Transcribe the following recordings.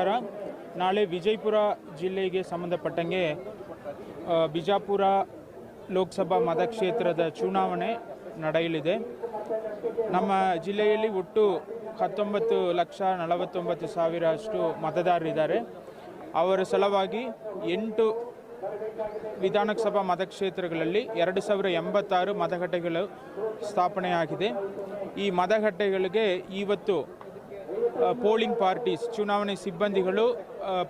ನಮಸ್ಕಾರ. ನಾಳೆ ವಿಜಯಪುರ ಜಿಲ್ಲೆಗೆ ಸಂಬಂಧಪಟ್ಟಂಗೆ ಬಿಜಾಪುರ ಲೋಕಸಭಾ ಮತಕ್ಷೇತ್ರದ ಚುನಾವಣೆ ನಡೆಯಲಿದೆ. ನಮ್ಮ ಜಿಲ್ಲೆಯಲ್ಲಿ ಒಟ್ಟು 19,49,000 ಅಷ್ಟು ಮತದಾರರಿದ್ದಾರೆ. ಅವರ ಸಲುವಾಗಿ 8 ವಿಧಾನಸಭಾ ಮತಕ್ಷೇತ್ರಗಳಲ್ಲಿ 2,086 ಮತಗಟ್ಟೆಗಳು ಸ್ಥಾಪನೆಯಾಗಿದೆ. ಈ ಮತಗಟ್ಟೆಗಳಿಗೆ ಇವತ್ತು ಪೋಲಿಂಗ್ ಪಾರ್ಟೀಸ್ ಚುನಾವಣೆ ಸಿಬ್ಬಂದಿಗಳು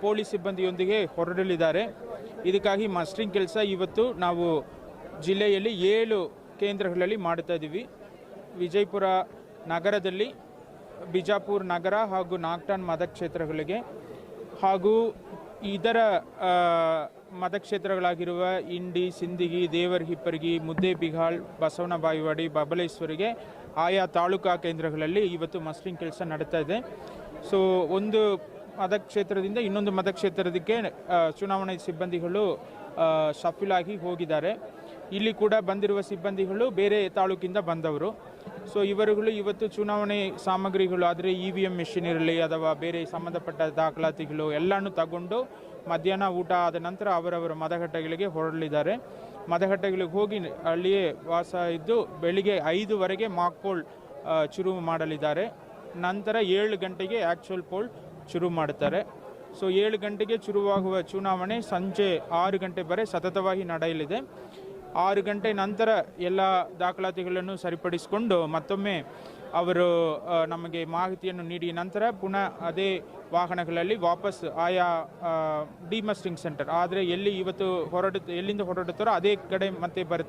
ಪೊಲೀಸ್ ಸಿಬ್ಬಂದಿಯೊಂದಿಗೆ ಹೊರಡಲಿದ್ದಾರೆ. ಇದಕ್ಕಾಗಿ ಮಸ್ಟ್ರಿಂಗ್ ಕೆಲಸ ಇವತ್ತು ನಾವು ಜಿಲ್ಲೆಯಲ್ಲಿ 7 ಕೇಂದ್ರಗಳಲ್ಲಿ ಮಾಡ್ತಾ ಇದ್ದೀವಿ. ವಿಜಯಪುರ ನಗರದಲ್ಲಿ ಬಿಜಾಪುರ ನಗರ ಹಾಗೂ ನಾಗ್ಟಾನ್ ಮತಕ್ಷೇತ್ರಗಳಿಗೆ ಹಾಗೂ ಇದರ ಮತಕ್ಷೇತ್ರಗಳಾಗಿರುವ ಇಂಡಿ, ಸಿಂದಗಿ, ದೇವರಹಿಪ್ಪರಗಿ, ಮುದ್ದೇಬಿಹಾಳ್, ಬಸವನ ಬಾಗೇವಾಡಿ, ಬಬಲೇಶ್ವರಿಗೆ ಆಯಾ ತಾಲೂಕಾ ಕೇಂದ್ರಗಳಲ್ಲಿ ಇವತ್ತು ಮಸ್ಟ್ರಿಂಗ್ ಕೆಲಸ ನಡೀತಾ ಇದೆ. ಸೊ ಒಂದು ಮತಕ್ಷೇತ್ರದಿಂದ ಇನ್ನೊಂದು ಮತಕ್ಷೇತ್ರದಕ್ಕೆ ಚುನಾವಣೆ ಸಿಬ್ಬಂದಿಗಳು ಶಫಲ್ ಆಗಿ ಹೋಗಿದ್ದಾರೆ. ಇಲ್ಲಿ ಕೂಡ ಬಂದಿರುವ ಸಿಬ್ಬಂದಿಗಳು ಬೇರೆ ತಾಲೂಕಿಂದ ಬಂದವರು. ಸೊ ಇವರುಗಳು ಇವತ್ತು ಚುನಾವಣೆ ಸಾಮಗ್ರಿಗಳು ಆದರೆ EVM ಮೆಷಿನ್ ಇರಲಿ ಅಥವಾ ಬೇರೆ ಸಂಬಂಧಪಟ್ಟ ದಾಖಲಾತಿಗಳು ಎಲ್ಲನೂ ತಗೊಂಡು ಮಧ್ಯಾಹ್ನ ಊಟ ಆದ ನಂತರ ಅವರವರ ಮತಗಟ್ಟೆಗಳಿಗೆ ಹೊರಡಲಿದ್ದಾರೆ. ಮತಗಟ್ಟೆಗಳಿಗೆ ಹೋಗಿ ಅಲ್ಲಿಯೇ ವಾಸ ಇದ್ದು ಬೆಳಿಗ್ಗೆ 5ವರೆಗೆ ಮಾಕ್ ಪೋಲ್ ಶುರು ಮಾಡಲಿದ್ದಾರೆ. ನಂತರ 7 ಗಂಟೆಗೆ ಆ್ಯಕ್ಚುಯಲ್ ಪೋಲ್ ಶುರು ಮಾಡುತ್ತಾರೆ. ಸೊ 7 ಗಂಟೆಗೆ ಶುರುವಾಗುವ ಚುನಾವಣೆ ಸಂಜೆ 6 ಗಂಟೆ ವರೆ ಸತತವಾಗಿ ನಡೆಯಲಿದೆ. 6 ಗಂಟೆ ನಂತರ ಎಲ್ಲ ದಾಖಲಾತಿಗಳನ್ನು ಸರಿಪಡಿಸಿಕೊಂಡು ಮತ್ತೊಮ್ಮೆ ಅವರು ನಮಗೆ ಮಾಹಿತಿಯನ್ನು ನೀಡಿ ನಂತರ ಪುನಃ ಅದೇ ವಾಹನಗಳಲ್ಲಿ ವಾಪಸ್ ಆಯಾ ಡಿಮಸ್ಟ್ರಿಂಗ್ ಸೆಂಟರ್ ಆದರೆ ಎಲ್ಲಿ ಇವತ್ತು ಎಲ್ಲಿಂದ ಹೊರಡುತ್ತಾರೋ ಅದೇ ಕಡೆ ಮತ್ತೆ ಬರುತ್ತೆ.